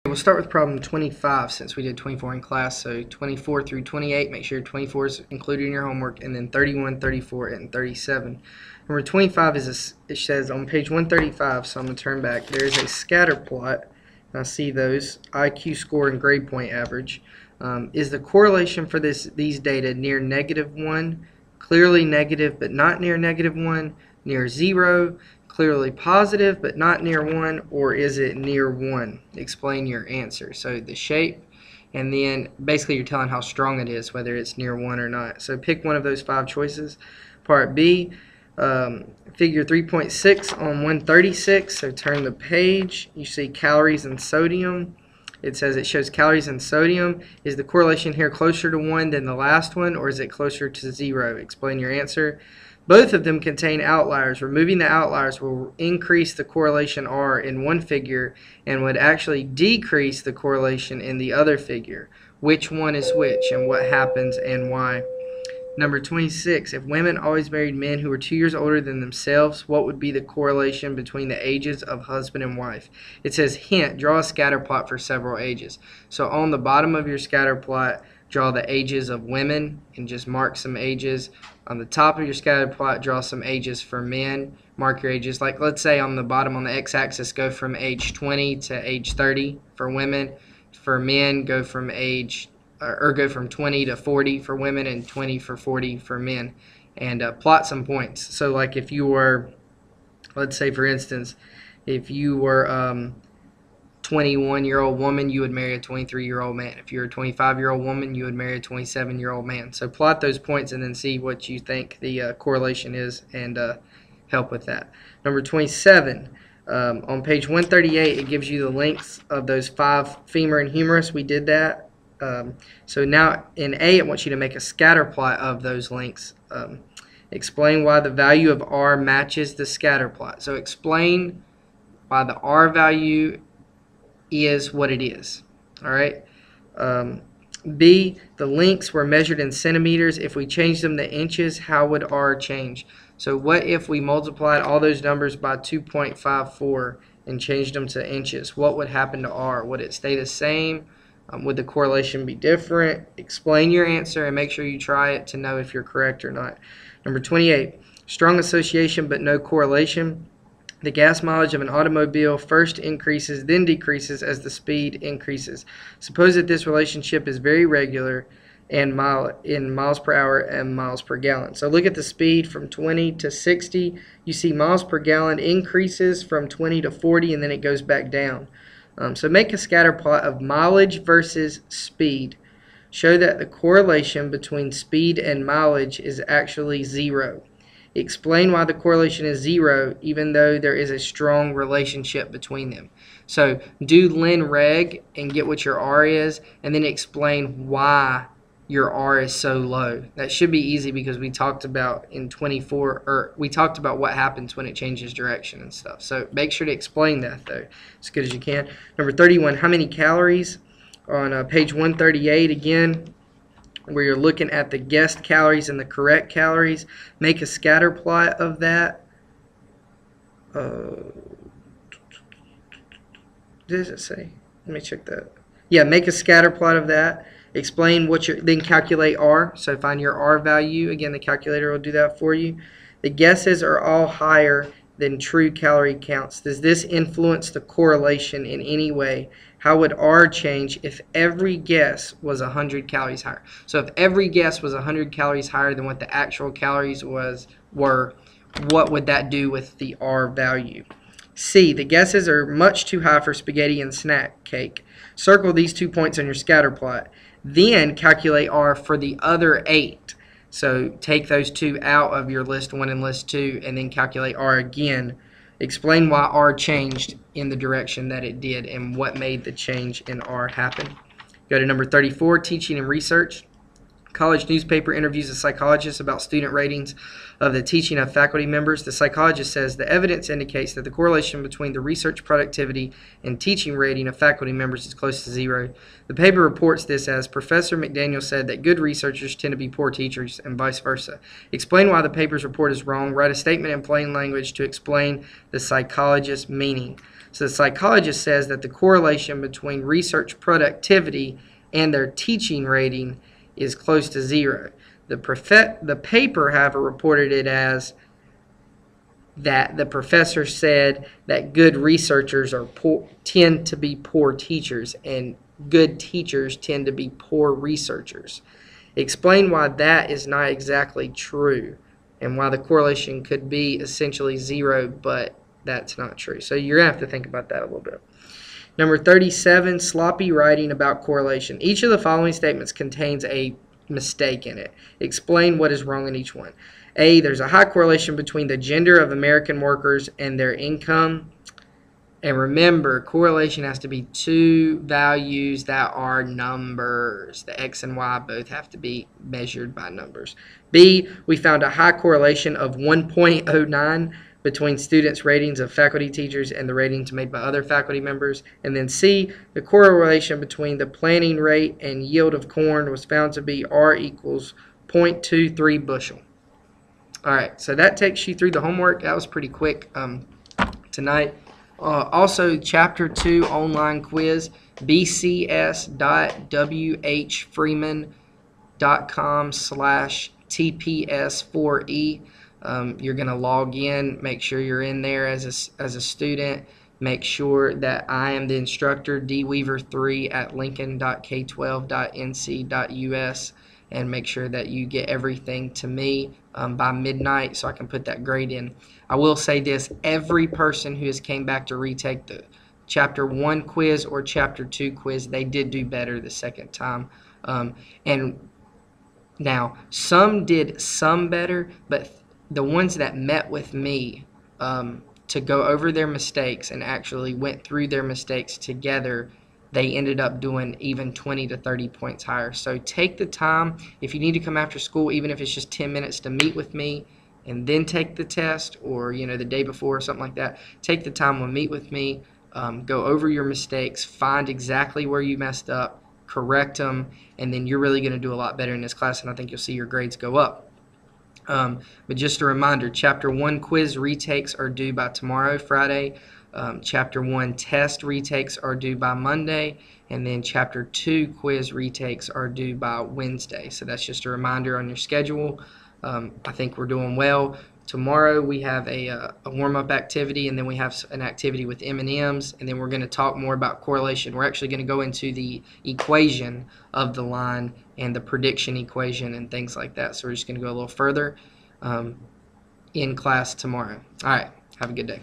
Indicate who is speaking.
Speaker 1: We'll start with problem 25 since we did 24 in class. So 24 through 28, make sure 24 is included in your homework, and then 31, 34, and 37. Number 25 is it says on page 135, so I'm going to turn back. There is a scatter plot. I see those IQ score and grade point average. Is the correlation for these data near -1, clearly negative but not near -1, near 0, clearly positive but not near 1, or is it near 1? Explain your answer. So the shape, and then basically you're telling how strong it is, whether it's near 1 or not. So pick one of those 5 choices. Part B, figure 3.6 on 136. So turn the page. You see calories and sodium. It says it shows calories and sodium. Is the correlation here closer to 1 than the last one, or is it closer to 0? Explain your answer. Both of them contain outliers. Removing the outliers will increase the correlation R in one figure and would actually decrease the correlation in the other figure. Which one is which, and what happens and why? Number 26, if women always married men who were 2 years older than themselves, what would be the correlation between the ages of husband and wife? It says, hint, draw a scatter plot for several ages. So on the bottom of your scatter plot, draw the ages of women and just mark some ages. On the top of your scatter plot, draw some ages for men. Mark your ages. Like, let's say on the bottom on the x-axis, go from age 20 to age 30 for women. For men, go from go from 20 to 40 for women and 20 for 40 for men. And plot some points. So like if you were, let's say for instance, if you were 21-year-old woman, you would marry a 23-year-old man. If you're a 25-year-old woman, you would marry a 27-year-old man. So plot those points and then see what you think the correlation is, and help with that. Number 27, on page 138, it gives you the lengths of those 5 femur and humerus. We did that. So now in A, it wants you to make a scatter plot of those lengths. Explain why the value of R matches the scatter plot. So explain why the R value is what it is. All right. B, the lengths were measured in centimeters. If we change them to inches, how would R change? So what if we multiplied all those numbers by 2.54 and changed them to inches? What would happen to R? Would it stay the same? Would the correlation be different? Explain your answer and make sure you try it to know if you're correct or not. Number 28, strong association but no correlation. The gas mileage of an automobile first increases, then decreases as the speed increases. Suppose that this relationship is very regular and in miles per hour and miles per gallon. So look at the speed from 20 to 60. You see miles per gallon increases from 20 to 40, and then it goes back down. So make a scatter plot of mileage versus speed. Show that the correlation between speed and mileage is actually 0. Explain why the correlation is 0 even though there is a strong relationship between them. So do Lin Reg and get what your R is, and then explain why your R is so low. That should be easy because we talked about in 24, or we talked about what happens when it changes direction and stuff. So make sure to explain that though as good as you can. Number 31, how many calories? On page 138 again, where you're looking at the guessed calories and the correct calories. Make a scatter plot of that. Does it say? Let me check that. Yeah, make a scatter plot of that. Explain what then calculate R. So find your R value. Again, the calculator will do that for you. The guesses are all higher than true calorie counts. Does this influence the correlation in any way? How would R change if every guess was 100 calories higher? So if every guess was 100 calories higher than what the actual calories were, what would that do with the R value? C, the guesses are much too high for spaghetti and snack cake. Circle these 2 points on your scatter plot. Then calculate R for the other 8. So take those 2 out of your list 1 and list 2, and then calculate R again. Explain why R changed in the direction that it did and what made the change in R happen. Go to number 34, teaching and research. College newspaper interviews a psychologist about student ratings of the teaching of faculty members. The psychologist says the evidence indicates that the correlation between the research productivity and teaching rating of faculty members is close to 0. The paper reports this as Professor McDaniel said that good researchers tend to be poor teachers and vice versa. Explain why the paper's report is wrong. Write a statement in plain language to explain the psychologist's meaning. So the psychologist says that the correlation between research productivity and their teaching rating is close to zero. The paper, however, reported it as that the professor said that good researchers tend to be poor teachers, and good teachers tend to be poor researchers. Explain why that is not exactly true, and why the correlation could be essentially zero, but that's not true. So you're going to have to think about that a little bit. Number 37, sloppy writing about correlation. Each of the following statements contains a mistake in it. Explain what is wrong in each one. A, there's a high correlation between the gender of American workers and their income. And remember, correlation has to be two values that are numbers. The X and Y both have to be measured by numbers. B, we found a high correlation of 1.09 between students' ratings of faculty teachers and the ratings made by other faculty members. And then C, the correlation between the planting rate and yield of corn was found to be R equals 0.23 bushel. All right, so that takes you through the homework. That was pretty quick tonight. Also, Chapter 2 online quiz, bcs.whfreeman.com/TPS4E. You're going to log in, make sure you're in there as a student. Make sure that I am the instructor, dweaver3@lincoln.k12.nc.us, and make sure that you get everything to me by midnight so I can put that grade in. I will say this, every person who has came back to retake the Chapter 1 quiz or Chapter 2 quiz, they did do better the second time. And now, some did some better, but the ones that met with me to go over their mistakes and actually went through their mistakes together, they ended up doing even 20 to 30 points higher. So take the time. If you need to come after school, even if it's just 10 minutes to meet with me and then take the test, or the day before or something like that, take the time to meet with me, go over your mistakes, find exactly where you messed up, correct them, and then you're really going to do a lot better in this class, and I think you'll see your grades go up. But just a reminder, Chapter 1 quiz retakes are due by tomorrow, Friday. Chapter 1 test retakes are due by Monday, and then Chapter 2 quiz retakes are due by Wednesday. So that's just a reminder on your schedule. I think we're doing well. Tomorrow we have a warm-up activity, and then we have an activity with M&Ms, and then we're going to talk more about correlation. We're actually going to go into the equation of the line and the prediction equation and things like that. So we're just going to go a little further in class tomorrow. All right, have a good day.